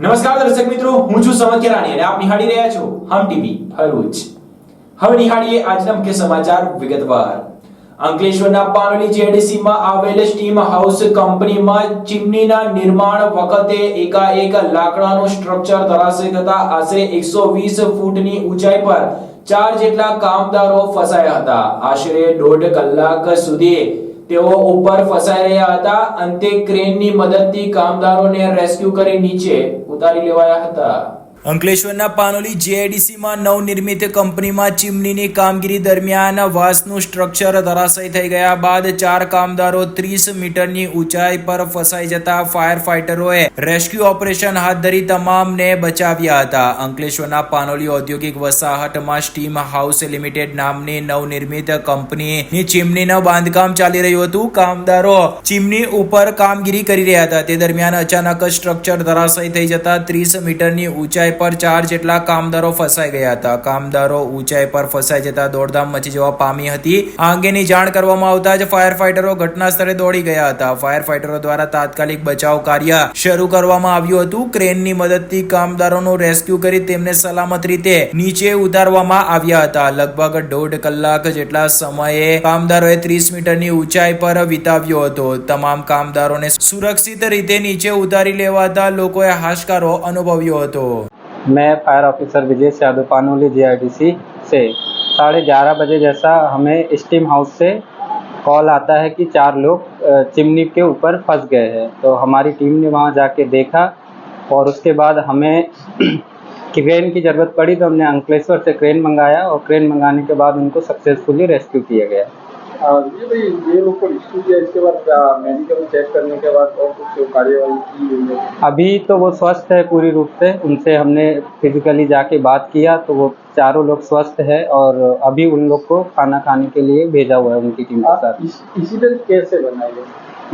નમસ્કાર દર્શક મિત્રો, હું છું સમત કેરાણી અને આપ નિહાળી રહ્યા છો હમ ટીવી ભરૂચ। હવે નિહાળીએ આજના મુખ્ય સમાચાર વિગતવાર। અંકલેશ્વરના પાનોલી જેડીસીમાં આવેલ સ્ટીમ હાઉસ કંપનીમાં ચીમનીના નિર્માણ વખતે એકાએક લાકડાનું સ્ટ્રક્ચર ધરાશયી થતા આશરે 120 ફૂટની ઊંચાઈ પર 4 જેટલા કામદારો ફસાયા હતા। આશરે 1.5 કલાક સુધી તેઓ ઉપર ફસાઈ રહ્યા હતા। અંતે ક્રેનની મદદથી કામદારોને રેસ્ક્યુ કરી નીચે ઉતારી લેવાયા હતા। અંકલેશ્વરના પાનોલી જેડીસીમાં નવનિર્મિત કંપનીમાં ચીમનીની કામગીરી દરમિયાન વાંસનું સ્ટ્રક્ચર ધરાશયી થઈ ગયા બાદ 4 કામદારો 30 મીટરની ઊંચાઈ પર ફસાઈ જતા ફાયર ફાઈટરોએ રેસ્ક્યુ ઓપરેશન હાથ ધરી તમામને બચાવ્યા હતા। અંકલેશ્વરના પાનોલી ઔદ્યોગિક વસાહતમાં સ્ટીમ હાઉસ લિમિટેડ નામની નવનિર્મિત કંપનીની ચીમનીનું બાંધકામ ચાલી રહ્યું હતું। કામદારો ચીમની ઉપર કામગીરી કરી રહ્યા હતા। તે દરમિયાન અચાનક સ્ટ્રક્ચર ધરાશયી થઈ જતા 30 મીટરની ઊંચાઈ પર 4 જેટલા કામદારો ફસાઈ ગયા હતા। કામદારો ઊંચાઈ પર ફસાઈ જતા દોડધામ મચી જવા પામી હતી। આ અંગેની જાણ કરવામાં આવતા જ ફાયર ફાઈટરો ઘટના સ્થળે દોડી ગયા હતા। ફાયર ફાઈટરો દ્વારા તાત્કાલિક બચાવ કાર્ય શરૂ કરવામાં આવ્યું હતું। ક્રેનની મદદથી કામદારોનું રેસ્ક્યુ કરી તેમને સલામત રીતે નીચે ઉતારવામાં આવ્યા હતા। લગભગ 1.5 કલાક જેટલા સમયે કામદારોએ 30 મીટરની ઊંચાઈ પર વિતાવ્યો હતો। તમામ કામદારોને સુરક્ષિત રીતે નીચે ઉતારી લેવાતા લોકોએ હાશકારો અનુભવ્યો હતો। मैं fire officer Vijay Yadav Panoli GIDC से 11:30 बजे जैसा हमें स्टीम हाउस से कॉल आता है कि 4 लोग चिमनी के ऊपर फंस गए हैं। तो हमारी टीम ने वहां जाके देखा और उसके बाद हमें क्रेन की ज़रूरत पड़ी तो हमने अंकलेश्वर से क्रेन मंगाया और क्रेन मंगाने के बाद उनको सक्सेसफुली रेस्क्यू किया गया। ये भाई ये लोग को रेस्क्यू किया, इसके बाद मेडिकल चेक करने के बाद और कुछ कार्यवाही की गई है? अभी तो वो स्वस्थ है पूरी रूप से। उनसे हमने फिजिकली जाके बात किया तो वो चारों लोग स्वस्थ है और अभी उन लोग को खाना खाने के लिए भेजा हुआ है उनकी टीम के साथ। इंसिडेंट कैसे बना ये?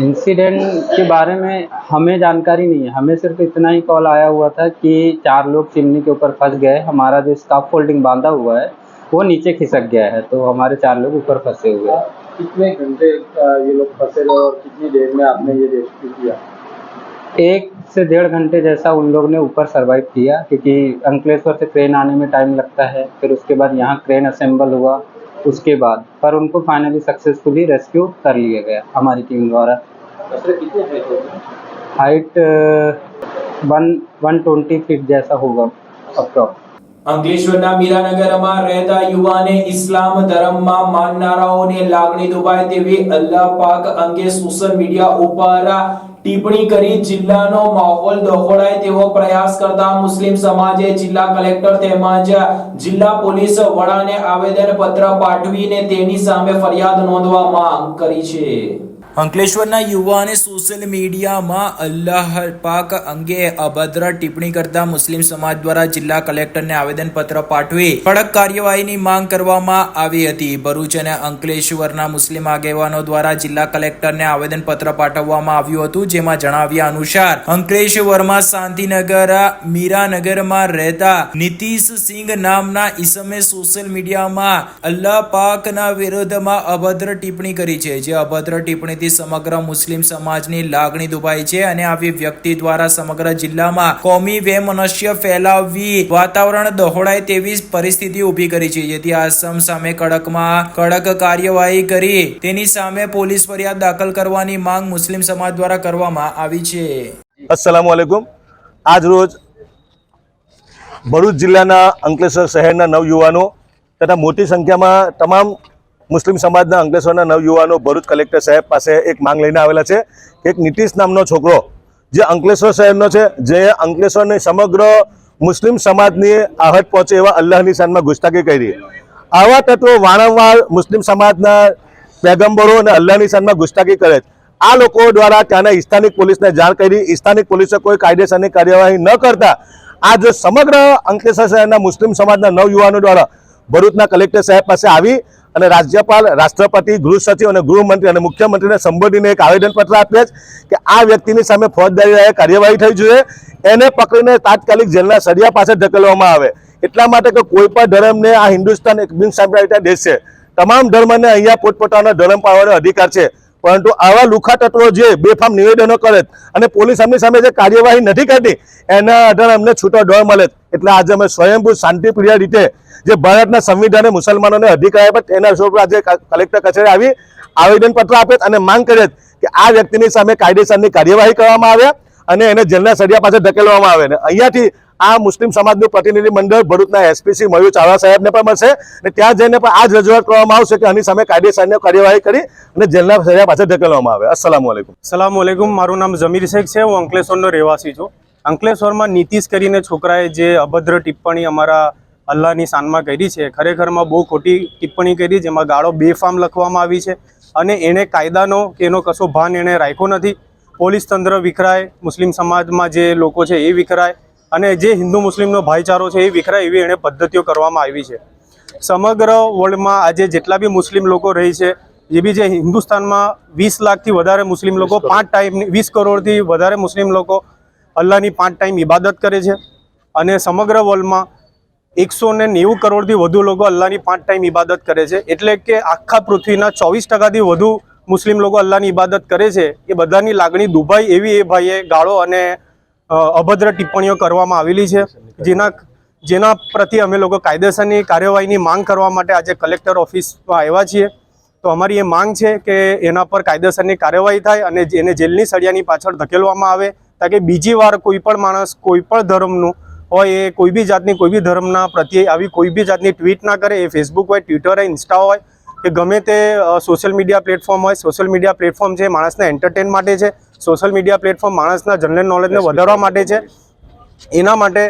इंसिडेंट के बारे में हमें जानकारी नहीं है। हमें सिर्फ इतना ही कॉल आया हुआ था कि 4 लोग चिमनी के ऊपर फंस गए। हमारा जो स्काफ फोल्डिंग बांधा हुआ है वो नीचे खिसक गया है तो हमारे 4 लोग ऊपर फंसे हुए हैं। कितने घंटे ये लोग फंसे रहे और कितनी देर में आपने ये रेस्क्यू किया? 1 से 1.5 घंटे जैसा उन लोग ने ऊपर सरवाइव किया क्योंकि अंकलेश्वर से क्रेन आने में टाइम लगता है। फिर उसके बाद यहाँ क्रेन असेंबल हुआ उसके बाद पर उनको फाइनली सक्सेसफुली रेस्क्यू कर लिया गया हमारी टीम द्वारा। कितने हाइट 120 फीट जैसा होगा अप्रॉक्स। અંકલેશ્વરના મીરાનગરમાં રહેતા યુવાને ઇસ્લામ ધર્મમાં માનનારાઓને લાગણી દુભાય તેવી અલ્લાહ પાક અંગે સોશિયલ મીડિયા ઉપર ટિપ્પણી કરી જિલ્લાનો માહોલ દોહડાય તેવો પ્રયાસ કરતા મુસ્લિમ સમાજે જિલ્લા કલેક્ટર તેમજ જિલ્લા પોલીસ વડાને આવેદન પત્ર પાઠવીને તેની સામે ફરિયાદ નોંધવા માંગ કરી છે। અંકલેશ્વરના યુવાને સોશિયલ મીડિયામાં અલ્લાહ પાક અંગે અભદ્ર ટિપ્પણી કરતા મુસ્લિમ સમાજ દ્વારા જિલ્લા કલેક્ટરને આવેદનપત્ર પાઠવી કડક કાર્યવાહીની માંગ કરવામાં આવી હતી। ભરૂચ અને અંકલેશ્વરના મુસ્લિમ આગેવાનો દ્વારા જિલ્લા કલેક્ટરને આવેદનપત્ર પાઠવવામાં આવ્યું હતું જેમાં જણાવ્યા અનુસાર અંકલેશ્વરમાં શાંતિનગર મીરાનગરમાં રહેતા નીતિશ સિંહ નામના ઈસમે સોશિયલ મીડિયામાં અલ્લાહ પાકના વિરોધમાં અભદ્ર ટિપ્પણી કરી છે જે અભદ્ર ટિપ્પણીથી સમગ્ર મુસ્લિમ સમાજની લાગણી દુભાઈ છે અને આવી વ્યક્તિ દ્વારા સમગ્ર જિલ્લામાં કોમી વૈમનસ્ય ફેલાવી વાતાવરણ દોહડાય તેવી પરિસ્થિતિ ઊભી કરી છે જેથી આસામ સામે કડકમાં કડક કાર્યવાહી કરી તેની સામે પોલીસ ફરિયાદ દાખલ કરવાની માંગ મુસ્લિમ સમાજ દ્વારા કરવામાં આવી છે। अस्सलामु अलैकुम। आज रोज भरूच जिल्लाना अंकलेश्वर शहरना नवयुवानो तथा मोटी संख्यामां तमाम मुस्लिम समाजना अंकलेश्वरना नवयुवानो भरूच कलेक्टर साहेब पासे एक मांग लईने आवेला छे कि एक नीतीश नामनो छोकरो जे अंकलेश्वर शहरनो छे जे अंकलेश्वरने समग्र मुस्लिम समाजनी आहट पहोंचे एवा अल्लाहनी शानमा गुस्ताखी करी। आवा तत्वो वारंवार मुस्लिम समाजना पैगंबरो अने अल्लाहनी शानमा गुस्ताखी करे। आ लोको द्वारा त्याना स्थानिक पोलीसने जाण करी। स्थानिक पोलीसे कोई कायदेसરની કાર્યવાહી ન કરતા आज समग्र अंकलेश्वर शहरना मुस्लिम समाजना नवयुवानो द्वारा भरूचना कलेक्टर साहेब पासे आवी અને રાજ્યપાલ, રાષ્ટ્રપતિ, ગૃહ સચિવ અને ગૃહમંત્રી અને મુખ્યમંત્રીને સંબોધીને એક આવેદનપત્ર આપ્યા છે કે આ વ્યક્તિની સામે ફોજદારી કાર્યવાહી થઈ જોઈએ, એને પકડીને તાત્કાલિક જેલના સળિયા પાસે ધકેલવામાં આવે। એટલા માટે કે કોઈ પણ ધર્મને આ હિન્દુસ્તાન એક બિન સાંપ્રદાયિક દેશ છે। તમામ ધર્મને અહીંયા પોતપોતાનો ધર્મ પાળવાનો અધિકાર છે। પરંતુ આવા લુખા તત્વો જે બેફામ નિવેદનો કરે અને પોલીસ એમની સામે જે કાર્યવાહી નથી કરતી એના આધારે અમને છૂટો ડર મળે. એટલે આજે અમે સ્વયંભૂ શાંતિપ્રિય રીતે જે ભારતના સંવિધાને મુસલમાનોને અધિકાર આપ્યા તેના સ્વરૂપે આજે કલેક્ટર કચેરી આવી આવેદનપત્ર આપે અને માંગ કરે કે આ વ્યક્તિની સામે કાયદેસરની કાર્યવાહી કરવામાં આવે અને એને જેલના સળિયા પાછળ ધકેલવામાં આવે. ને અહીંયાથી આ મુસ્લિમ સમાજનું પ્રતિનિધિ મંડળ ભરૂચના એસપીસી મયુર ચાવડા સાહેબને પણ મળશે અને ત્યાં જઈને પણ આ જ રજૂઆત કરવામાં આવશે કે આની સામે કાયદેસરની કાર્યવાહી કરી અને જેલના સળિયા પાછળ ધકેલવામાં આવે. અસ્સલામુ અલૈકુમ. સલામુઅલૈકુમ. મારું નામ જમીર શેખ છે. હું અંકલેશ્વરનો રહેવાસી છું. અંકલેશ્વરમાં નીતિશ કરીને છોકરાએ જે અભદ્ર ટિપ્પણી અમારા અલ્લાહની શાનમાં કરી છે, ખરેખરમાં બહુ ખોટી ટિપ્પણી કરી, જેમાં ગાળો બેફામ લખવામાં આવી છે અને એણે કાયદાનો કે એનો કશો ભાન એણે રાખ્યો નથી. પોલીસ તંત્ર વિખરાય, મુસ્લિમ સમાજમાં જે લોકો છે એ વિખરાય અને જે હિન્દુ મુસ્લિમનો ભાઈચારો છે એ વિખરાય એવી એણે પદ્ધતિઓ કરવામાં આવી છે. સમગ્ર વર્લ્ડમાં આજે જેટલા બી મુસ્લિમ લોકો રહી છે, જે બી જે હિન્દુસ્તાનમાં 20 લાખથી વધારે મુસ્લિમ લોકો 5 ટાઈમ 20 કરોડથી વધારે મુસ્લિમ લોકો અલ્લાહની 5 ટાઈમ ઇબાદત કરે છે અને સમગ્ર વર્લ્ડમાં 190 કરોડથી વધુ લોકો અલ્લાહની 5 ટાઈમ ઇબાદત કરે છે. એટલે કે આખા પૃથ્વીના 24% વધુ મુસ્લિમ લોકો અલ્લાહની ઇબાદત કરે છે. એ બધાની લાગણી દુભાઈ એવી એ ભાઈએ ગાળો અને અભદ્ર ટિપ્પણીઓ કરવામાં આવેલી છે, જેના પ્રત્યે અમે લોકો કાયદેસરની કાર્યવાહીની માંગ કરવા માટે આજે કલેક્ટર ઓફિસમાં આવ્યા છીએ. તો અમારી એ માંગ છે કે એના પર કાયદેસરની કાર્યવાહી થાય અને એને જેલની સળિયાની પાછળ ધકેલવામાં આવે, તાકે બીજી વાર કોઈ પણ માણસ કોઈ પણ ધર્મનું હોય એ કોઈ બી જાતની કોઈ બી ધર્મના પ્રત્યે આવી કોઈ બી જાતની ટ્વીટ ના કરે. એ ફેસબુક હોય, ટ્વિટર હોય, ઇન્સ્ટા હોય કે ગમે તે સોશિયલ મીડિયા પ્લેટફોર્મ હોય. સોશિયલ મીડિયા પ્લેટફોર્મ છે માણસના એન્ટરટેન માટે છે. સોશિયલ મીડિયા પ્લેટફોર્મ માણસના જનરલ નોલેજને વધારવા માટે છે, એના માટે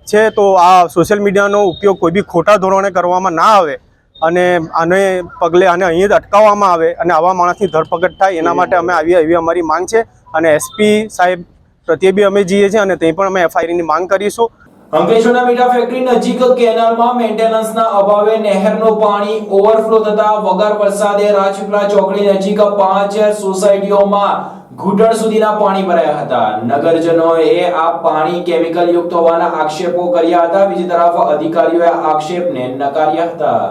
છે. તો આ સોશિયલ મીડિયાનો ઉપયોગ કોઈ બી ખોટા ધોરણે કરવામાં ના આવે અને આને પગલે આને અહીં જ અટકાવવામાં આવે અને આવા માણસની ધરપકડ થાય, એના માટે અમે એવી અમારી માંગ છે. અને એસપી સાહેબ પ્રત્યે બી અમે જઈએ છીએ અને તે પણ અમે એફઆઈઆરની માંગ કરીશું. અંકલેશ્વરના મીઠા ફેક્ટરી નજીક કેનાલમાં મેન્ટેનન્સના અભાવે નહેરનું પાણી ઓવરફ્લો થતા વગર વરસાદે રાજપીપળા ચોકડી નજીક 5 સોસાયટીઓમાં ઘૂંટણ સુધીના પાણી ભરાયા હતા. નગરજનોએ આ પાણી કેમિકલ યુક્ત હોવાના આક્ષેપો કર્યા હતા. બીજી તરફ અધિકારીઓએ આક્ષેપને નકાર્યા હતા.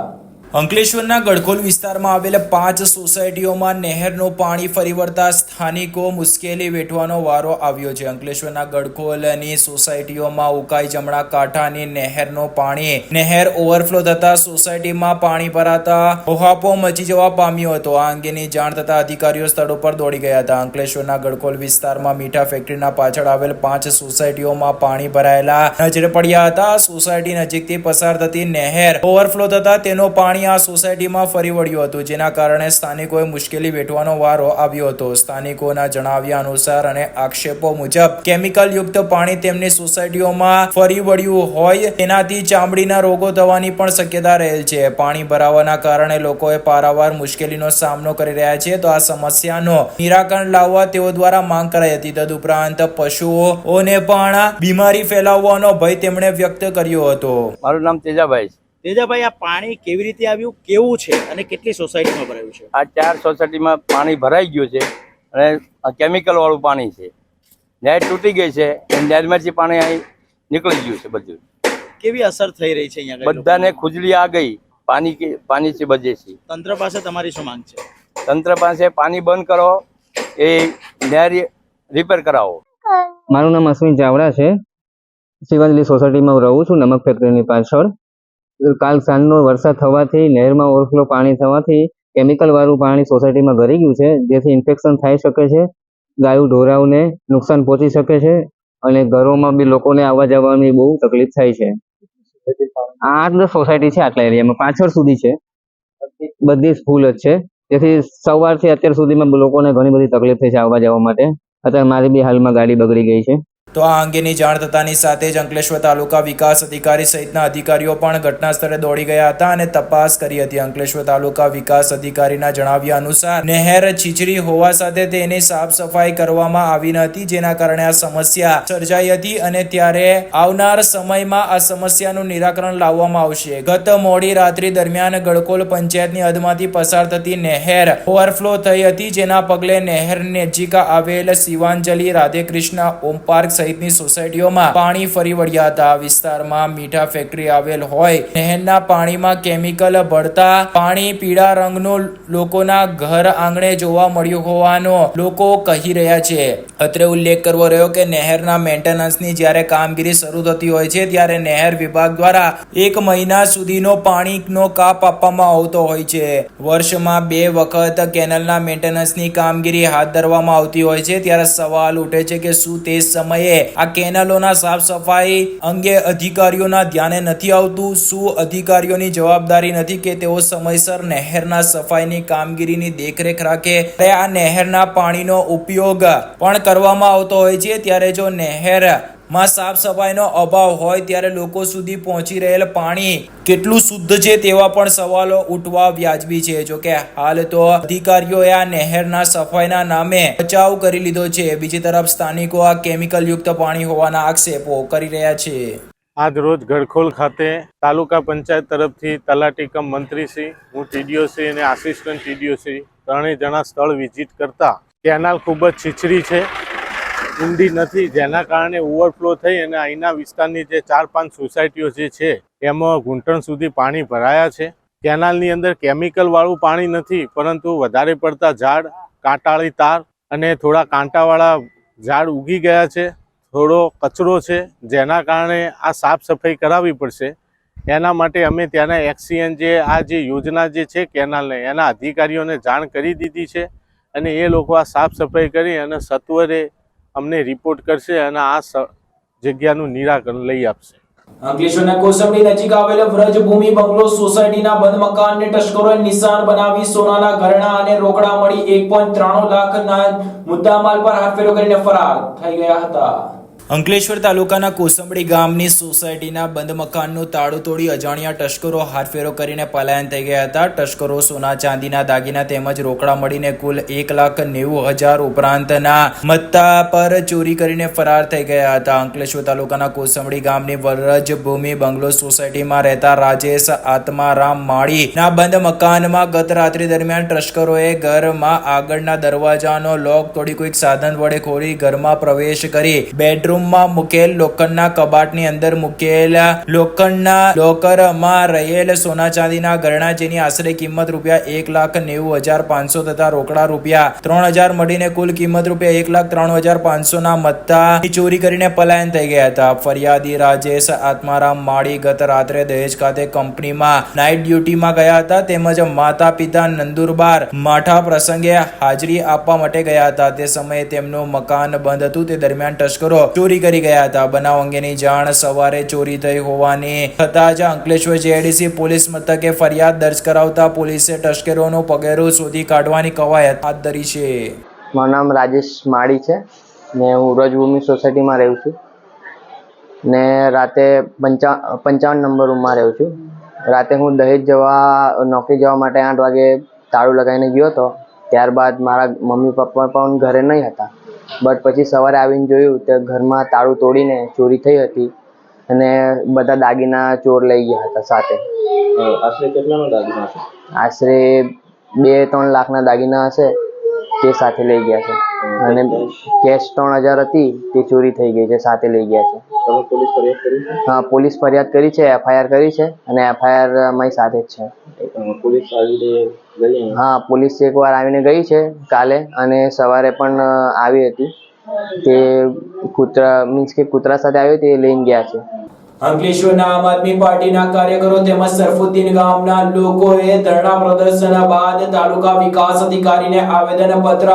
અંકલેશ્વરના ગડખોલ વિસ્તારમાં આવેલ 5 સોસાયટીઓમાં નહેરનું પાણી ફરી વળતા સ્થાનિકો મુશ્કેલી વેઠવાનો વારો આવ્યો છે. અંકલેશ્વરના ગડખોલની સોસાયટીઓમાં ઉકાઈ જમણા કાંઠાની નહેરનું પાણી નહેર ઓવરફ્લો થતા સોસાયટીમાં પાણી ભરાતા હોહાપો મચી જવા પામ્યો હતો. આ અંગેની જાણ થતા અધિકારીઓ સ્થળ ઉપર દોડી ગયા હતા. અંકલેશ્વરના ગડખોલ વિસ્તારમાં મીઠા ફેક્ટરીના પાછળ આવેલ 5 સોસાયટીઓમાં પાણી ભરાયેલા નજરે પડ્યા હતા. સોસાયટી નજીકથી પસાર થતી નહેર ઓવરફ્લો થતા તેનો પાણી આ સોસાયટીમાં ફરી વળ્યું હતું, જેના કારણે સ્થાનિકોએ મુશ્કેલી વેઠવાનો વારો આવ્યો હતો. સ્થાનિકોના જણાવ્યા અનુસાર અને આક્ષેપો મુજબ કેમિકલ યુક્ત પાણી તેમની સોસાયટીઓમાં ફરી વળ્યું હોય તેનાથી ચામડીના રોગો થવાની પણ શક્યતા રહેલ છે. પાણી ભરાવાના કારણે લોકોએ પારાવાર મુશ્કેલીનો સામનો કરી રહ્યા છે. તો આ સમસ્યાનો નિરાકરણ લાવવા તેઓ દ્વારા માંગ કરાઈ હતી. તદુપરાંત પશુઓને પણ બીમારી ફેલાવવાનો ભય તેમણે વ્યક્ત કર્યો હતો. મારું નામ તેજાભાઈ છે. તેજાભાઈ, આ પાણી કેવી રીતે આવ્યું, કેવું છે અને કેટલી સોસાયટીમાં ભરાયું છે? આ 4 સોસાયટીમાં પાણી ભરાઈ ગયું છે અને કેમિકલ વાળું પાણી છે. નહેર તૂટી ગઈ છે અને નહેરમાંથી પાણી અહીં નીકળી ગયું છે બધું. કેવી અસર થઈ રહી છે અહીંયા? બધાને ખુજલી આ ગઈ. પાણી છે બધે છે. તંત્ર પાસે તમારી શું માંગ છે? તંત્ર પાસે પાણી બંધ કરો, એ નહેર રિપેર કરાવો. મારું નામ અશ્વિન ચાવડા છે. શિવાંજલી સોસાયટીમાં હું રહું છું, નમક ફેક્ટરીની પાછળ. કાલ સાંજનો વરસાદ થવાથી નહેરમાં ઓવરફ્લો પાણી થવાથી કેમિકલ વાળું પાણી સોસાયટીમાં ભરી ગયું છે, જેથી ઇન્ફેક્શન થઈ શકે છે. ગાયું ઢોરાઓને નુકસાન પહોંચી શકે છે અને ઘરોમાં બી લોકોને આવવા જવાની બહુ તકલીફ થાય છે. 8-10 સોસાયટી છે આટલા એરિયામાં, પાછળ સુધી છે, બધી ફૂલ જ છે. જેથી સવારથી અત્યાર સુધીમાં લોકોને ઘણી બધી તકલીફ થઈ છે આવવા જવા માટે. અત્યારે મારી બી હાલમાં ગાડી બગડી ગઈ છે. તો આ અંગેની જાણ થતાની સાથે જ અંકલેશ્વર તાલુકા વિકાસ અધિકારી સહિતના અધિકારીઓ પણ ઘટના સ્થળે દોડી ગયા હતા અને તપાસ કરી હતી. અંકલેશ્વર તાલુકા વિકાસ અધિકારીના જણાવ્યા અનુસાર નહેર છીછરી હોવા સાથે તેની સાફ સફાઈ કરવામાં આવી ન હતી, જેના કારણે આ સમસ્યા સર્જાઈ હતી અને ત્યારે આવનાર સમયમાં આ સમસ્યાનું નિરાકરણ લાવવામાં આવશે. ગત મોડી રાત્રિ દરમિયાન ગડકોલ પંચાયતની હદમાંથી પસાર થતી નહેર ઓવરફ્લો થઈ હતી, જેના પગલે નહેર નજીક આવેલ શિવાંજલિ, રાધેકૃષ્ણ, ઓમ પાર્ક સહિત સહિતની સોસાયટીઓમાં પાણી ફરી વળ્યા હતા. વિસ્તારમાં મીઠા ફેક્ટરી આવેલ હોય નહેરના પાણીમાં કેમિકલ ભળતા પાણી પીળા રંગનું લોકોના ઘર આંગણે જોવા મળ્યું હોવાનું લોકો કહી રહ્યા છે. અત્રે ઉલ્લેખ કરવો રહ્યો કે નહેરના મેન્ટેનન્સની જ્યારે કામગીરી શરૂ થતી હોય છે ત્યારે નહેર વિભાગ દ્વારા 1 મહિના સુધીનો પાણીનો કાપ આપવામાં આવતો હોય છે. વર્ષમાં 2 વખત કેનલના મેન્ટેનન્સની કામગીરી હાથ ધરવામાં આવતી હોય છે. ત્યારે સવાલ ઉઠે છે કે શું તે સમયે આ કેનલોના સાફ સફાઈ અંગે અધિકારીઓના ધ્યાને નથી આવતું? શું અધિકારીઓની જવાબદારી નથી કે તેઓ સમયસર નહેરના સફાઈની કામગીરીની દેખરેખ રાખે? આ નહેરના પાણીનો ઉપયોગ પણ કરવામાં આવતો હોય છે. ત્યારે જો નહેરમાં સાફ સફાઈનો અભાવ હોય ત્યારે લોકો સુધી પહોંચી રહેલ પાણી કેટલું શુદ્ધ છે તેવા પણ સવાલો ઉઠવા વ્યાજબી છે. જો કે હાલ તો અધિકારીઓએ આ નહેરના સફાઈના નામે બચાવ કરી લીધો છે. બીજી તરફ સ્થાનિકો આ કેમિકલ યુક્ત પાણી હોવાના આક્ષેપો કરી રહ્યા છે. આજ રોજ ગડખોલ ખાતે તાલુકા પંચાયત તરફથી તલાટી કમ મંત્રીશ્રી, હું ટીડીઓશ્રી અને આસિસ્ટન્ટ ટીડીઓશ્રી ત્રણેય જણા સ્થળ વિઝિટ કરતા કેનાલ ખૂબ જ છીછરી છે, ઊંડી નથી, જેના કારણે ઓવરફ્લો થઈ અને અહીંના વિસ્તારની જે 4-5 સોસાયટીઓ જે છે એમાં ઘૂંટણ સુધી પાણી ભરાયા છે. કેનાલની અંદર કેમિકલવાળું પાણી નથી, પરંતુ વધારે પડતા ઝાડ, કાંટાળી તાર અને થોડા કાંટાવાળા ઝાડ ઉગી ગયા છે, થોડો કચરો છે, જેના કારણે આ સાફ સફાઈ કરાવવી પડશે. એના માટે અમે ત્યાંના એક્સીએન જે આ જે યોજના જે છે કેનાલને એના અધિકારીઓને જાણ કરી દીધી છે અને એ લોકો આ સાફ સફાઈ કરી અને સત્વરે અમને રિપોર્ટ કરશે અને આ જગ્યાનું નિરાકરણ લઈ આપશે. અંકલેશ્વરના કોસંબડી નજીક આવેલ વ્રજભૂમિ બંગલો સોસાયટીના બંધ મકાનને તસ્કરોએ નિશાન બનાવી સોનાના ઘરેણાં અને રોકડા મળી 1.93 લાખના મુદ્દામાલ પર હાથફેરો કરીને ફરાર થઈ ગયા હતા. અંકલેશ્વર તાલુકાના કોસંબડી ગામની સોસાયટીના બંધ મકાનનું તાળું તોડી અજાણ્યા તસ્કરો હાથફેરો કરીને પલાયન થઈ ગયા હતા. તસ્કરો સોના ચાંદીના દાગીના તેમજ રોકડા મળીને કુલ 1,90,000 ઉપરાંતના મત્તા પર ચોરી કરીને ફરાર થઈ ગયા હતા. અંકલેશ્વર તાલુકાના કોસંબડી ગામની વ્રજભૂમિ બંગલો સોસાયટીમાં રહેતા રાજેશ આત્મારામ માળીના બંધ મકાનમાં ગત રાત્રિ દરમિયાન તસ્કરોએ ઘરમાં આગળના દરવાજાનો લોક તોડી કોઈક સાધન વડે ખોલી ઘરમાં પ્રવેશ કરી બેડરૂમ માં મુકેલ લોખંડના કબાટની અંદર મુકેલ લોખંડના લોકરમાં રહેલ સોના ચાંદીના ઘરેણાં જેની આશરે કિંમત ₹1,90,500 તથા રોકડા ₹3,000 મળીને કુલ કિંમત ₹1,03,500 ના મત્તાની ચોરી કરીને પલાયન થઈ ગયા હતા. ફરિયાદી રાજેશ આત્મારામ માળી ગત રાત્રે દહેજ ખાતે કંપનીમાં નાઇટ ડ્યુટીમાં ગયા હતા તેમજ માતા પિતા નંદુરબાર માઠા પ્રસંગે હાજરી આપવા માટે ગયા હતા. તે સમયે તેમનું મકાન બંધ હતું. તે દરમિયાન તસ્કરો ચોરી કરી ગયા હતા. બનાવ અંગેની જાણ સવારે ચોરી થઈ હોવાની થતાં જ અંકલેશ્વર જીઆઈડીસી પોલીસ મથકે ફરિયાદ દર્જ કરાવતા પોલીસે તસ્કરોનું પગેરું શોધી કાઢવાની કવાયત હાથ ધરી છે. મારું નામ રાજેશ માળી છે ને હું વ્રજભૂમિ સોસાયટીમાં રહું છું ને રાતે 55 નંબર રૂમમાં રહું છું. રાતે હું દહેજ નોકરી જવા માટે 8 વાગે તાળું લગાવીને ગયો હતો. ત્યારબાદ મારા મમ્મી પપ્પા પણ ઘરે નહીં હતા. બટ પછી સવારે આવીને જોયું તો ઘરમાં તાળું તોડીને ચોરી થઈ હતી અને બધા દાગીના ચોર લઈ ગયા હતા સાથે. આશરે કેટલાના દાગીના છે? આશરે 2-3 લાખના દાગીના હશે તે સાથે લઈ ગયા છે અને કેશ 3,000 હતી તે ચોરી થઈ ગઈ છે, સાથે લઈ ગયા છે. તમે પોલીસ ફરિયાદ કરી છે? હા, પોલીસ ફરિયાદ કરી છે, FIR કરી છે અને FIR મારી સાથે જ છે. પોલીસ આવીને ગઈ? હા, પોલીસ એકવાર આવીને ગઈ છે કાલે અને સવારે પણ આવી હતી. તે કૂતરા સાથે આવ્યો તે લઈને ગયા છે. અંકલેશ્વરના આમ આદમી પાર્ટીના કાર્યકરો તેમજ સરફુદ્દીન ગામના લોકોએ ધરણા પ્રદર્શન બાદ તાલુકા વિકાસ અધિકારીને આવેદન પત્ર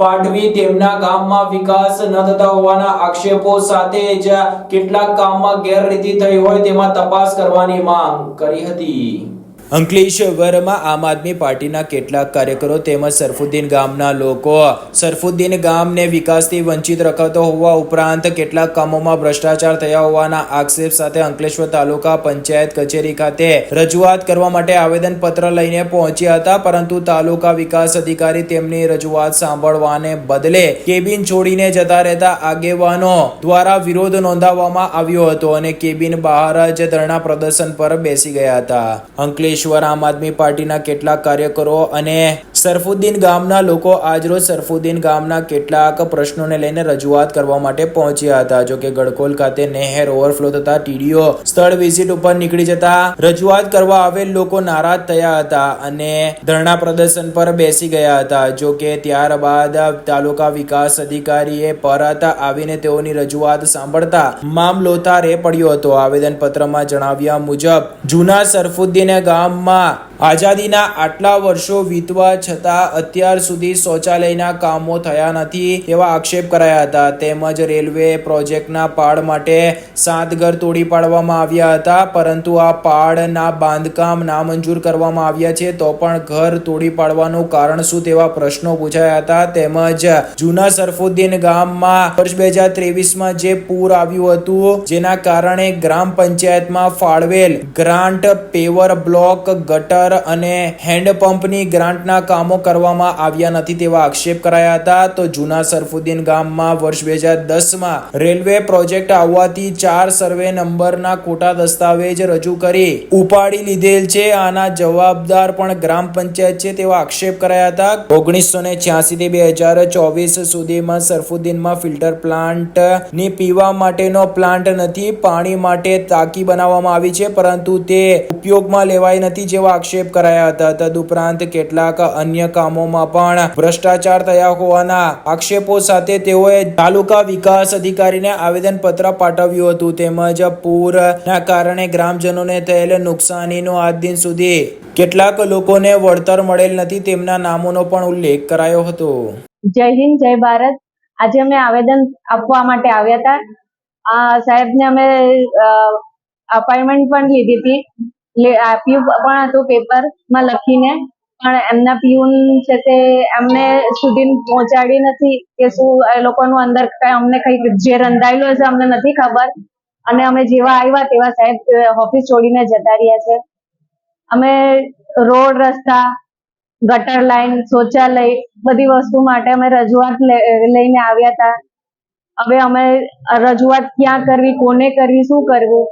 પાઠવી તેમના ગામમાં વિકાસ ન થતા હોવાના આક્ષેપો સાથે જ કેટલાક કામમાં ગેરરીતિ થઈ હોય તેમાં તપાસ કરવાની માંગ કરી હતી. અંકલેશ્વરમાં આમ આદમી પાર્ટીના કેટલાક કાર્યકરો તેમજ સરફુદ્દીન ગામના લોકો સરફુદ્દીન ગામને વિકાસથી વંચિત રખાતો હોવા ઉપરાંત કેટલાક કામોમાં ભ્રષ્ટાચાર થયા હોવાના આક્ષેપ સાથે અંકલેશ્વર તાલુકા પંચાયત કચેરી ખાતે રજૂઆત કરવા માટે આવેદન પત્ર લઈને પહોંચ્યા હતા, પરંતુ તાલુકા વિકાસ અધિકારી તેમની રજૂઆત સાંભળવાને બદલે કેબિન છોડીને જતા રહેતા આગેવાનો દ્વારા વિરોધ નોંધાવવામાં આવ્યો હતો અને કેબિન બહાર જ ધરણા પ્રદર્શન પર બેસી ગયા હતા. અંકલેશ્વર આમ આદમી પાર્ટીના કેટલાક કાર્યકરો અને સરફુદ્દીન ગામના લોકો આજરોજ સરફુદ્દીન ગામના કેટલાક પ્રશ્નોને લઈને રજૂઆત કરવા માટે પહોંચ્યા હતા. જો કે ગડખોલ ખાતે નહેર ઓવરફ્લો થતા ટીડીઓ સ્થળ વિઝિટ ઉપર નીકળી જતા રજૂઆત કરવા આવેલ લોકો નારાજ થયા હતા અને ધરણા પ્રદર્શન પર બેસી ગયા હતા. જો કે ત્યારબાદ તાલુકા વિકાસ અધિકારીએ પરત આવીને તેઓની રજૂઆત સાંભળતા મામલોતારે પડ્યો હતો. આવેદન પત્રમાં જણાવ્યા મુજબ જૂના સરફુદ્દીન ગામમાં આઝાદીના આટલા વર્ષો વીતવા છતાં અત્યાર સુધી શૌચાલયના કામો થયા નથી તેવા આક્ષેપ કરાયા હતા. તેમજ રેલવે પ્રોજેક્ટના પાળ માટે 7 ઘર તોડી પાડવામાં આવ્યા હતા, પરંતુ આ પાળના બાંધકામ નામંજૂર કરવામાં આવ્યા છે તો પણ ઘર તોડી પાડવાનું કારણ શું તેવા પ્રશ્નો પૂછાયા હતા. તેમજ જૂના સરફુદ્દીન ગામમાં વર્ષ 2023માં જે પૂર આવ્યું હતું જેના કારણે ગ્રામ પંચાયતમાં ફાળવેલ ગ્રાન્ટ પેવર બ્લોક ગટર અને હેન્ડપંપની ગ્રાન્ટના કામો કરવામાં આવ્યા નથી તેવા આક્ષેપ કરાયા હતા. તો જૂના સરફુદ્દીન ગામમાં વર્ષ 2010માં રેલવે પ્રોજેક્ટ આવવાથી 4 સર્વે નંબરના ખોટા દસ્તાવેજ રજૂ કરી ઉપાડી લીધેલ છે. આના જવાબદાર પણ ગ્રામ પંચાયત છે તેવા આક્ષેપ કરાયા હતા. 1986 થી 2024 સુધીમાં સરફુદ્દીનમાં ફિલ્ટર પ્લાન્ટ ની પીવા માટેનો પ્લાન્ટ નથી. પાણી માટે ટાંકી બનાવવામાં આવી છે પરંતુ તે ઉપયોગમાં લેવાઈ નથી જેવા આક્ષેપ કરાયા હતા. તદુપરાંત કેટલાક અન્ય કામોમાં પણ ભ્રષ્ટાચાર થયા હોવાના આક્ષેપો સાથે તેઓએ તાલુકા વિકાસ અધિકારીને આવેદન પત્ર પાઠવ્યું હતું. તેમજ પૂરના કારણે ગ્રામજનોને થયેલ નુકસાનીનો આજ દિન સુધી કેટલાક લોકોને વળતર મળેલ નથી તેમના નામોનો પણ ઉલ્લેખ કરાયો હતો. જય હિન્દ, જય ભારત. આજે અમે આવેદન આપવા માટે આવ્યા હતા. સાહેબને અમે અપોઇન્ટમેન્ટ પણ લીધી હતી, આપ્યું પણ હતું પેપરમાં લખીને, પણ એમના પીયુન છે તે અમને સુધી પહોંચાડી નથી કે શું એ લોકોનું અંદર કઈ અમને કઈ જે રંધાયેલું હશે અમને નથી ખબર. અને અમે જેવા આવ્યા તેવા સાહેબ ઓફિસ છોડીને જતા રહ્યા છે. અમે રોડ, રસ્તા, ગટર લાઈન, શૌચાલય બધી વસ્તુ માટે અમે રજૂઆત લઈને આવ્યા હતા. હવે અમે રજૂઆત ક્યાં કરવી, કોને કરવી, શું કરવું,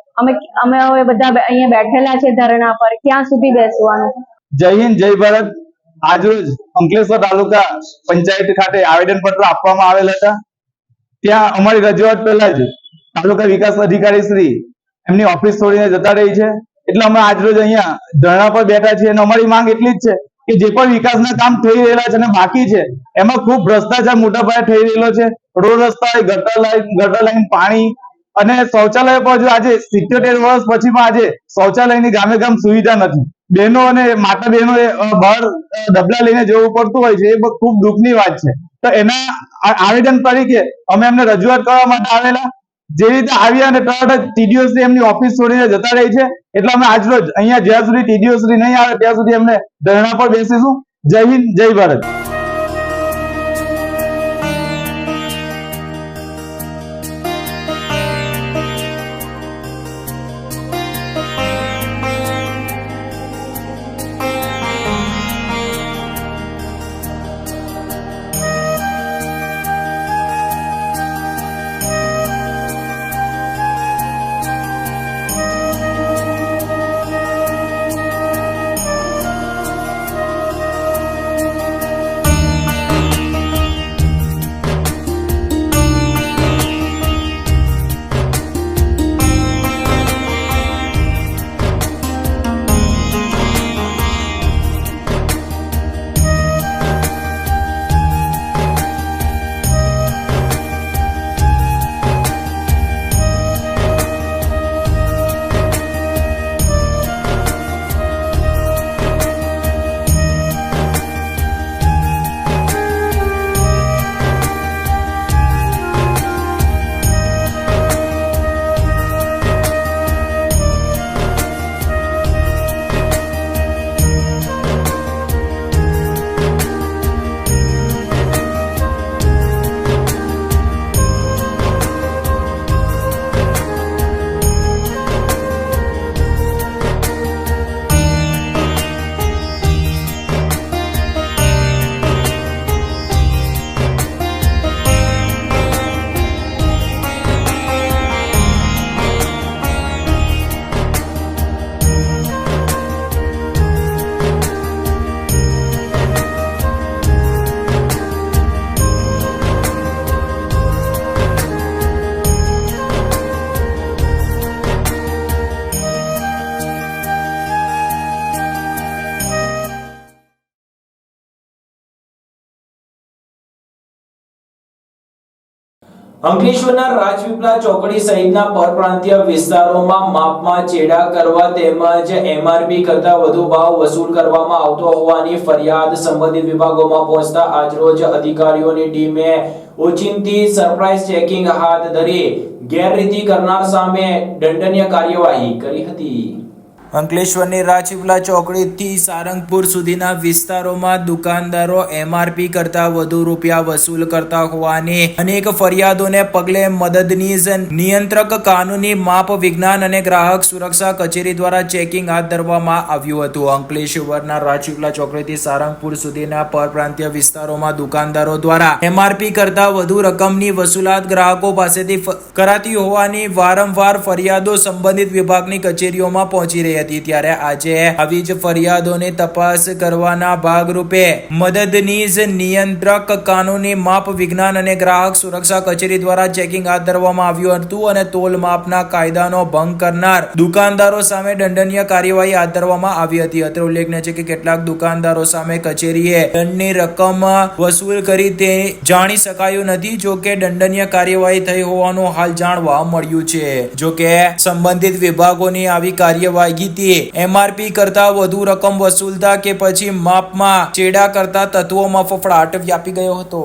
અમે હવે બધા અહીંયા બેઠેલા છે ધરણા પર, ક્યાં સુધી બેસવાનું. જય હિન્દ, જય ભારત. આજરોજ અંકલેશ્વર તાલુકા પંચાયત ખાતે આવેદન પત્ર આપવામાં આવેલ હતા. ત્યાં અમારી રજૂઆત પહેલા જ તાલુકા વિકાસ અધિકારી શ્રી એમની ઓફિસ છોડીને જતા રહી છે, એટલે અમે આજરોજ અહીંયા ધરણા પર બેઠા છીએ. અને અમારી માંગ એટલી જ છે કે જે પણ વિકાસના કામ થઈ રહેલા છે અને બાકી છે એમાં ખૂબ ભ્રષ્ટાચાર મોટા પાયે થઈ રહેલો છે. રોડ, રસ્તા, ગટર લાઈન, પાણી અને શૌચાલય પર જો આજે 77 વર્ષ પછી પણ આજે શૌચાલયની ગામે ગામ સુવિધા નથી. બહેનો અને માતા બહેનો બહાર ડબલા લઈને જવું પડતું હોય છે, એ ખૂબ દુઃખની વાત છે. તો એના આવેદન તરીકે અમે એમને રજૂઆત કરવા માટે આવેલા. જે રીતે આવ્યા અને તરત જ ટીડીઓ શ્રી એમની ઓફિસ છોડીને જતા રહી છે, એટલે અમે આજરોજ અહીંયા જ્યાં સુધી ટીડીઓ શ્રી નહીં આવે ત્યાં સુધી અમને ધરણા પર બેસીશું. જય હિન્દ, જય ભારત. અંકલેશ્વરના રાજપીપળા ચોકડી સહિતના પરપ્રાંતીય વિસ્તારોમાં માપમાં ચેડા કરવા તેમજ એમઆરપી કરતા વધુ ભાવ વસૂલ કરવામાં આવતો હોવાની ફરિયાદ સંબંધિત વિભાગોમાં પહોંચતા આજરોજ અધિકારીઓની ટીમે ઓચિંતી સરપ્રાઇઝ ચેકિંગ હાથ ધરી ગેરરીતિ કરનાર સામે દંડનીય કાર્યવાહી કરી હતી. અંકલેશ્વરની રાજપીપળા ચોકડીથી સારંગપુર સુધીના વિસ્તારોમાં દુકાનદારો એમઆરપી કરતા વધુ રૂપિયા વસૂલ કરતા હોવાની અનેક ફરિયાદોને પગલે મદદનીશ નિયંત્રક કાનૂની માપ વિજ્ઞાન અને ગ્રાહક સુરક્ષા કચેરી દ્વારા ચેકિંગ હાથ ધરવામાં આવ્યું હતું. અંકલેશ્વરના રાજપીપળા ચોકડીથી સારંગપુર સુધીના પરપ્રાંતીય વિસ્તારોમાં દુકાનદારો દ્વારા એમઆરપી કરતા વધુ રકમની વસૂલાત ગ્રાહકો પાસેથી કરાતી હોવાની વારંવાર ફરિયાદો સંબંધિત વિભાગની કચેરીઓમાં પહોંચી રહી હતી. ત્યારે આજે આવી જ ફરિયાદોની તપાસ કરવાના ભાગરૂપે મદદનીશ નિયંત્રક કાનૂની માપ વિજ્ઞાન અને ગ્રાહક સુરક્ષા કચેરી દ્વારા ચેકિંગ હાથ ધરવામાં આવ્યું હતું અને તોલ માપના કાયદાનો ભંગ કરનાર દુકાનદારો સામે દંડનીય કાર્યવાહી હાથ ધરવામાં આવી હતી. અત્રે ઉલ્લેખનીય છે કે કેટલાક દુકાનદારો સામે કચેરીએ દંડની રકમ વસૂલ કરી તે જાણી શકાયું નથી. જો કે દંડનીય કાર્યવાહી થઈ હોવાનું હાલ જાણવા મળ્યું છે. જો કે સંબંધિત વિભાગોની આવી કાર્યવાહી એમઆરપી કરતા વધુ રકમ વસૂલતા કે પછી માપમાં ચેડા કરતા તત્વોમાં ફફડાટ વ્યાપી ગયો હતો.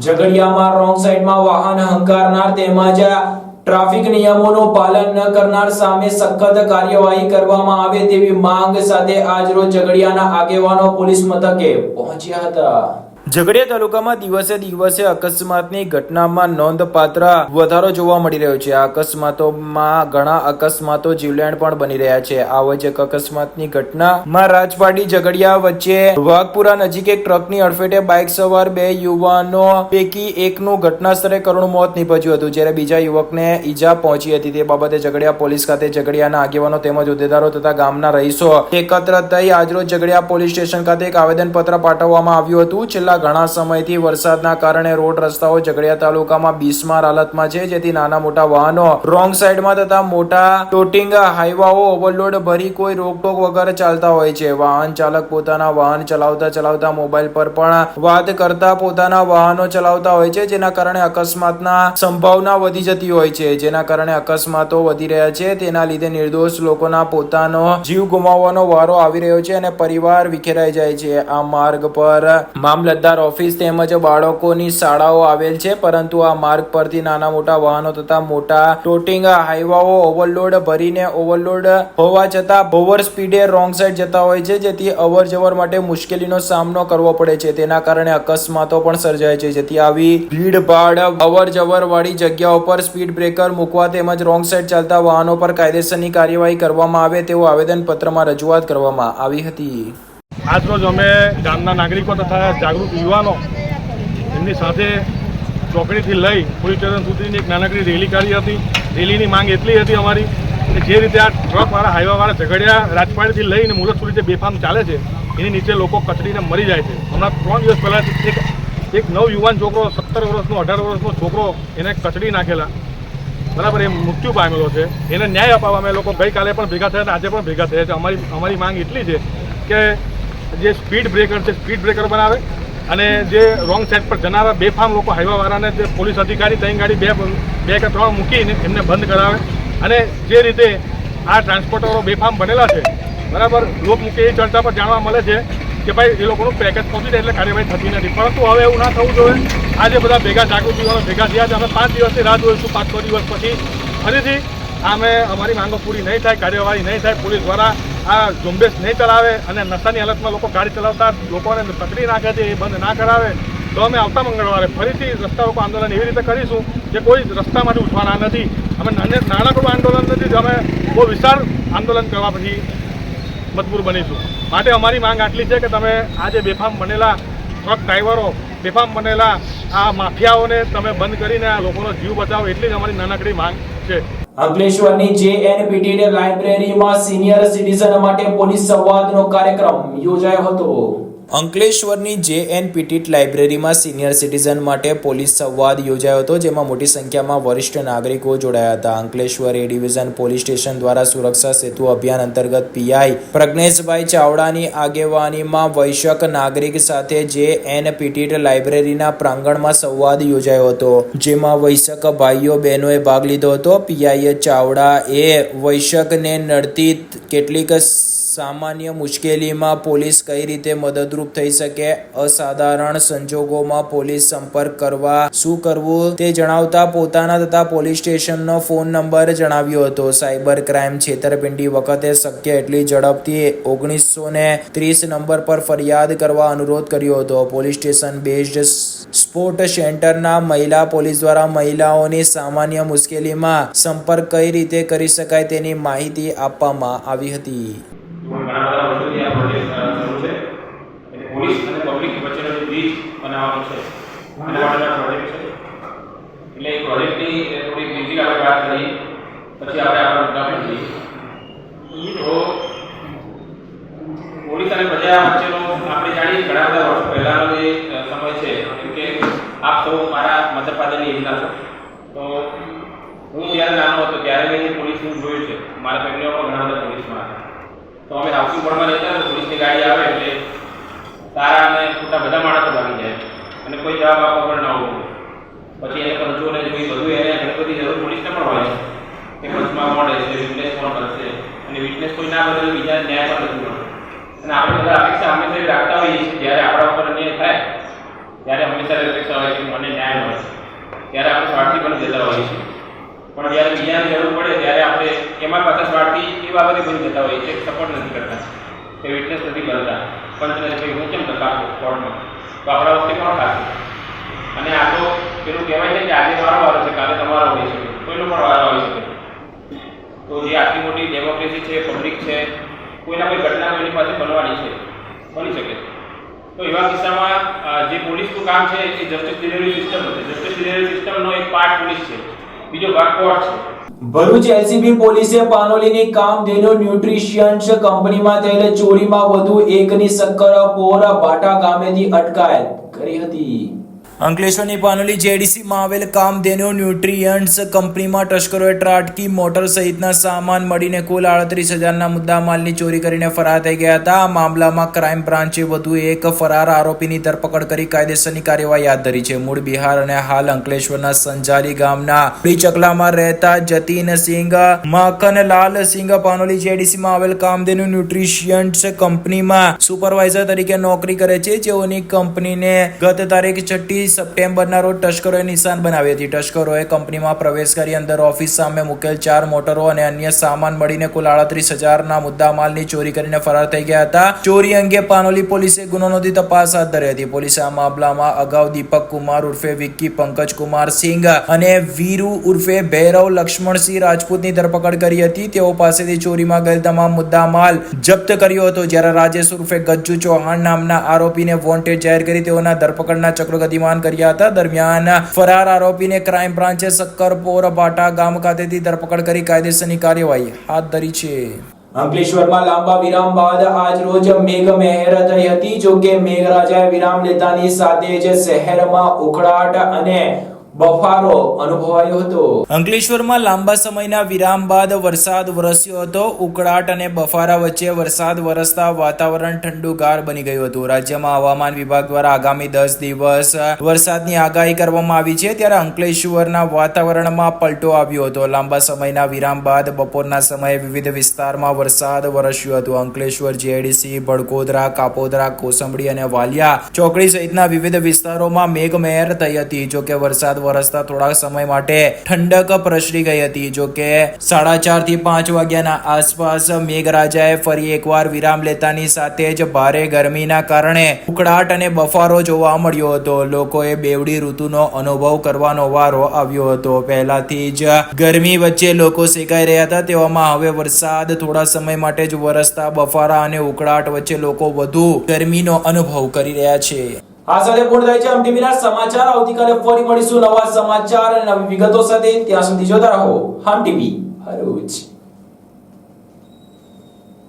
ઝઘડિયામાં રોંગ સાઈડમાં વાહન હંકારનાર તેમજ ટ્રાફિક નિયમોનું પાલન ન કરનાર સામે સખત કાર્યવાહી કરવામાં આવે તેવી માંગ સાથે આજરોજ ઝઘડિયાના આગેવાનો પોલીસ મથકે પહોંચ્યા હતા. ઝઘડિયા તાલુકામાં દિવસે દિવસે અકસ્માતની ઘટનામાં નોંધપાત્ર વધારો જોવા મળી રહ્યો છે. આ અકસ્માતોમાં ઘણા અકસ્માતો જીવલેણ પણ બની રહ્યા છે. આવો જ એક અકસ્માતની ઘટનામાં રાજપાટી ઝઘડિયા વચ્ચે વાઘપુરા નજીક એક ટ્રકની અડફેટે બાઇક સવાર બે યુવાનો પૈકી એકનું ઘટના સ્થળે કરુણ મોત નીપજ્યું હતું, જ્યારે બીજા યુવકને ઈજા પહોંચી હતી. તે બાબતે ઝઘડિયા પોલીસ ખાતે ઝઘડિયાના આગેવાનો તેમજ હોદ્દેદારો તથા ગામના રહીશો એકત્ર થઈ આજરોજ ઝઘડિયા પોલીસ સ્ટેશન ખાતે એક આવેદનપત્ર પાઠવવામાં આવ્યું હતું. છેલ્લા ઘણા સમયથી વરસાદના કારણે રોડ રસ્તાઓ ઝઘડિયા તાલુકામાં બિસ્માર હાલતમાં છે, જેથી નાના મોટા વાહનો રોંગ સાઈડમાં તથા મોટા ટોટિંગ હાઈવાઓ ઓવરલોડ ભરી કોઈ રોકટોક વગર ચાલતા હોય છે. વાહન ચાલક પોતાના વાહન ચલાવતા મોબાઈલ પર પણ વાત કરતા પોતાના વાહનો ચલાવતા હોય છે, જેના કારણે અકસ્માતના સંભાવના વધી જતી હોય છે. જેના કારણે અકસ્માતો વધી રહ્યા છે. તેના લીધે નિર્દોષ લોકોના પોતાનો જીવ ગુમાવવાનો વારો આવી રહ્યો છે અને પરિવાર વિખેરાઈ જાય છે. આ માર્ગ પર મામલતદાર ઓફિસ તેમજ બાળકોની શાળાઓ આવેલ છે, પરંતુ આ માર્ગ પરથી નાના મોટા વાહનો તથા મોટા ટોટિંગ હાઈવાઓ ઓવરલોડ ભરીને ઓવરલોડ હોવા છતાં ઓવર સ્પીડે રોંગ સાઈડ જતા હોય છે, જેથી અવર જવર માટે મુશ્કેલીનો સામનો કરવો પડે છે. તેના કારણે અકસ્માતો પણ સર્જાય છે. જેથી આવી ભીડ ભાડ અવર જવર વાળી જગ્યાઓ પર સ્પીડ બ્રેકર મૂકવા તેમજ રોંગ સાઈડ ચાલતા વાહનો પર કાયદેસરની કાર્યવાહી કરવામાં આવે તેવું આવેદનપત્રમાં રજૂઆત કરવામાં આવી હતી. આજરોજ અમે ગામના નાગરિકો તથા જાગૃત યુવાનો એમની સાથે ચોકડીથી લઈ પોલીસ સ્ટેશન સુધીની એક નાનકડી રેલી કાઢી હતી. રેલીની માંગ એટલી હતી અમારી કે જે રીતે આ ટ્રકવાળા હાઈવાવાળા ઝઘડિયા રાજપાડીથી લઈને મુલત સુધી જે બેફામ ચાલે છે એની નીચે લોકો કચડીને મરી જાય છે. હમણાં 3 દિવસ પહેલાં એક નવ યુવાન છોકરો 17 વર્ષનો 18 વર્ષનો છોકરો એને કચડી નાખેલા, બરાબર, એ મૃત્યુ પામેલો છે. એને ન્યાય અપાવવા અમે લોકો ગઈકાલે પણ ભેગા થયા અને આજે પણ ભેગા થયા છે. અમારી માંગ એટલી છે કે જે સ્પીડ બ્રેકર છે સ્પીડ બ્રેકર બનાવે અને જે રોંગ સાઈડ પર જનારા બેફામ લોકો હાઈવાવાળાને જે પોલીસ અધિકારી 3 ગાડી બે કે 3 મૂકીને એમને બંધ કરાવે. અને જે રીતે આ ટ્રાન્સપોર્ટરો બેફામ બનેલા છે, બરાબર, લોકમુખી એ ચર્ચા પર જાણવા મળે છે કે ભાઈ એ લોકોનું પેકેજ પહોંચી જાય એટલે કાર્યવાહી થતી નથી. પરંતુ હવે એવું ના થવું જોઈએ. આજે બધા ભેગા જાગૃત યુવાનો ભેગા થયા છે. અમે 5 દિવસની રાહ જોઈશું. 5-6 દિવસ પછી ફરીથી અમારી માંગો પૂરી નહીં થાય, કાર્યવાહી નહીં થાય, પોલીસ દ્વારા આ ઝુંબેશ નહીં ચલાવે અને નશાની હાલતમાં લોકો ગાડી ચલાવતા લોકોને પકડી નાખે છે એ બંધ ના કરાવે તો અમે આવતા મંગળવારે ફરીથી રસ્તા રોકો આંદોલન એવી રીતે કરીશું કે કોઈ રસ્તામાંથી ઉઠવાના નથી. અમે નાનકડું આંદોલન નથી, અમે બહુ વિશાળ આંદોલન કરવા પછી મજબૂર બનીશું. માટે અમારી માંગ આટલી છે કે તમે આ જે બેફામ બનેલા ટ્રક ડ્રાઈવરો, બેફામ બનેલા આ માફિયાઓને તમે બંધ કરીને આ લોકોનો જીવ બચાવો, એટલી જ અમારી નાનકડી માંગ છે. અંકલેશ્વરની JNPT લાઇબ્રેરીમાં સિનિયર સિટીઝન માટે પોલીસ સંવાદનો કાર્યક્રમ યોજાયો હતો. અંકલેશ્વરની JN પીટીટ લાઇબ્રેરીમાં સિનિયર સિટીઝન માટે પોલીસ સંવાદ યોજાયો હતો, જેમાં મોટી સંખ્યામાં વરિષ્ઠ નાગરિકો જોડાયા હતા. અંકલેશ્વર એ ડિવિઝન પોલીસ સ્ટેશન દ્વારા સુરક્ષા સેતુ અભિયાન અંતર્ગત પીઆઈ પ્રજ્ઞેશભાઈ ચાવડાની આગેવાનીમાં વયસ્ક નાગરિક સાથે JN પીટીટ લાઇબ્રેરીના પ્રાંગણમાં સંવાદ યોજાયો હતો, જેમાં વયસ્ક ભાઈઓ બહેનોએ ભાગ લીધો હતો. પીઆઈ ચાવડા એ વયસ્કને નડતી કેટલીક સામાન્ય મુશ્કેલીમાં પોલીસ કઈ રીતે મદદરૂપ થઈ શકે, અસાધારણ સંજોગોમાં પોલીસ સંપર્ક કરવા શું કરવું તે જણાવતા પોતાના તથા પોલીસ સ્ટેશનનો ફોન નંબર જણાવ્યો હતો. સાયબર ક્રાઇમ છેતરપિંડી વખતે શક્ય એટલી ઝડપથી 1930 નંબર પર ફરિયાદ કરવા અનુરોધ કર્યો હતો. પોલીસ સ્ટેશન બેઝડ સ્પોર્ટ સેન્ટરના મહિલા પોલીસ દ્વારા મહિલાઓની સામાન્ય મુશ્કેલીમાં સંપર્ક કઈ રીતે કરી શકાય તેની માહિતી આપવામાં આવી હતી. ઘણા બધા વર્ષોથી આ પ્રોજેક્ટ શરૂ છે. પોલીસ અને પબ્લિક વચ્ચેનો જે બ્રિજ બનાવવાનો છે અને માટેનો પ્રોજેક્ટ છે. એટલે એ પ્રોજેક્ટની થોડી બીજી આપણે વાત કરી, પછી આપણે આપણા મુદ્દા પર જઈએ. તો પોલીસ અને પ્રજા વચ્ચેનો આપણે જાણીએ ઘણા બધા વર્ષો પહેલાનો જે સમય છે, કેમ કે આપ સૌ મારા મધરફાધરની એજના છો. તો હું જ્યારે નાનો હતો ત્યારે મેં પોલીસનું જોયું છે. મારા ફેમિલીમાં ઘણા બધા પોલીસમાં હતા. તો અમે હાઉસિંગ બોર્ડમાં રહેતા, તો પોલીસની ગાડી આવે એટલે તારા અને ખોટા બધા માણસો ભાગી જાય અને કોઈ જવાબ આપવા પણ ના હોય. પછી એને પંચોને જોઈ બધું એને ઘણી બધી જરૂર પોલીસને પણ હોય છે કે પંચમાં મળે છે, વિટનેસ કોણ કરશે, અને વિટનેસ કોઈ ના બદલે બીજા ન્યાય પણ નથી મળતો. અને આપણે બધા અપેક્ષા હંમેશા એવી રાખતા હોઈએ છીએ, જ્યારે આપણા ઉપર અન્યાય થાય ત્યારે હંમેશા અપેક્ષા હોય છે કે મને ન્યાય મળે, ત્યારે આપણે સ્વાર્થી પણ જતા હોઈએ છીએ. પણ જ્યારે બીજાની જરૂર પડે ત્યારે આપણે એમાં પાછા સ્વાર્થી એ બાબતે બની જતા હોઈએ છીએ, સપોર્ટ નથી કરતા, કે વિટનેસ નથી બનતા, પંચને ભાઈ હું કેમ તકાપો કોર્ટમાં, તો આપણા વખતે કોણ ખાશે? અને આ તો પેલું કહેવાય છે કે આજે મારો વારો છે, કાલે તમારો હોઈ શકે, કોઈનો પણ વારો હોઈ શકે. તો જે આટલી મોટી ડેમોક્રેસી છે, પબ્લિક છે, કોઈના કોઈ ઘટના કોઈની પાસે બનવાની છે, બની શકે. તો એવા કિસ્સામાં જે પોલીસનું કામ છે એ જસ્ટિસ ડિલિવરી સિસ્ટમ છે. જસ્ટિસ ડિલિવરી સિસ્ટમનો એક પાર્ટ પોલીસ છે, બીજો ભાગ કોર્ટ છે. ભરૂચ LCB પોલીસે પાનોલીની કામધેનુ ન્યુટ્રિશિયન્સ કંપનીમાં થયેલ ચોરીમાં વધુ એકની શક્કર પોર ભાટા ગામેથી અટકાયત કરી હતી. અંકલેશ્વરની પાનોલી JDCમાં આવેલ કામધેનુ ન્યુટ્રિયન્ટ્સ કંપનીમાં તસ્કરોએ ત્રાટકી મોટર સહિતના સામાન મળીને કુલ 38,000ના મુદ્દામાલની ચોરી કરીને ફરાર થઈ ગયા હતા. આ મામલામાં ક્રાઇમ બ્રાન્ચે વધુ એક ફરાર આરોપીની ધરપકડ કરી કાયદેસરની કાર્યવાહી હાથ ધરી છે. મૂળ બિહાર અને હાલ અંકલેશ્વરના સંજારી ગામના ચકલામાં રહેતા જતીનસિંહ માખનલાલસિંહ પાનોલી JDCમાં આવેલ કામધેનુ ન્યુટ્રિશિયન્ટ્સ કંપનીમાં સુપરવાઇઝર તરીકે નોકરી કરે છે, જેઓની કંપનીને ગત તારીખ 6 સપ્ટેમ્બરના રોજ તસ્કરોએ નિશાન બનાવી હતી. તસ્કરોએ કંપનીમાં પ્રવેશ કરી અંદર ઓફિસ સામે મૂકેલ 4 મોટરો અને અન્ય સામાન મળીને કુલ 38,000ના મુદ્દામાલની ચોરી કરીને ફરાર થઈ ગયા હતા. ચોરી અંગે પાનોલી પોલીસે ગુનો નોંધી તપાસ હાથ ધરી હતી. પોલીસે આ મામલામાં અગાઉ દીપક કુમાર ઉર્ફે વિક્કી પંકજ કુમાર સિંઘ અને વીરુ ઉર્ફે ભૈરવ લક્ષ્મણસિંહ રાજપૂતની ધરપકડ કરી હતી. તેઓ પાસેથી ચોરીમાં ગયેલ તમામ મુદ્દામાલ જપ્ત કર્યો હતો. જ્યારે રાજેશ ઉર્ફે ગજ્જુ ચૌહાણ નામના આરોપીને વોન્ટેડ જાહેર કરી તેઓના ધરપકડના ચક્રો ગતિમાન કર્યા હતા. દરમિયાન ફરાર આરોપીને ક્રાઇમ બ્રાન્ચે શક્કરપોર ભાટા ગામ ખાતેથી ધરપકડ કરી કાયદેસરની કાર્યવાહી હાથ ધરી છે. અંકલેશ્વરમાં લાંબા વિરામ બાદ આજ રોજ મેઘમહેર થઈ હતી. જો કે મેઘરાજાએ વિરામ લેતાની સાથે જ શહેરમાં ઉખડાટ અને બફારો અનુભવાયો હતો. અંકલેશ્વરમાં લાંબા સમયના વિરામ બાદ વરસાદ વરસ્યો હતો. ઉકળાટ અને બફારા વચ્ચે વરસાદ વરસતા વાતાવરણ ઠંડુગાર બની ગયું હતું. રાજ્યમાં હવામાન વિભાગ દ્વારા આગામી 10 દિવસ વરસાદની આગાહી કરવામાં આવી છે, ત્યારે અંકલેશ્વરના વાતાવરણમાં પલટો આવ્યો હતો. લાંબા સમયના વિરામ બાદ બપોરના સમયે વિવિધ વિસ્તારમાં વરસાદ વરસ્યો હતો. અંકલેશ્વર JDC, ભડકોદરા, કાપોદરા, કોસંબડી અને વાલિયા ચોકડી સહિતના વિવિધ વિસ્તારોમાં મેઘમહેર થઈ હતી. જો કે વરસાદ વરસતા થોડા સમય માટે ઠંડક પ્રસરી ગઈ હતી. જો કે 4:30 થી 5 વાગ્યાના આસપાસ મેઘરાજાએ ફરી એકવાર વિરામ લેતાની સાથે જ ભારે ગરમીના કારણે ઉકળાટ અને બફારો જોવા મળ્યો હતો. લોકોએ બેવડી ઋતુનો અનુભવ કરવાનો વારો આવ્યો હતો. પહેલાથી જ ગરમી વચ્ચે લોકો શેકાઈ રહ્યા હતા, તેવામાં હવે વરસાદ થોડા સમય માટે જ વરસતા બફારા અને ઉકળાટ વચ્ચે લોકો વધુ ગરમીનો અનુભવ કરી રહ્યા છે. આ સાથે પૂર્ણ થાય છે હમ ટીવીના સમાચાર. આવતીકાલે ફરી મળીશું નવા સમાચાર અને નવી વિગતો સાથે. ત્યાં સુધી જોતા રહો હમ ટીવી ભરૂચ.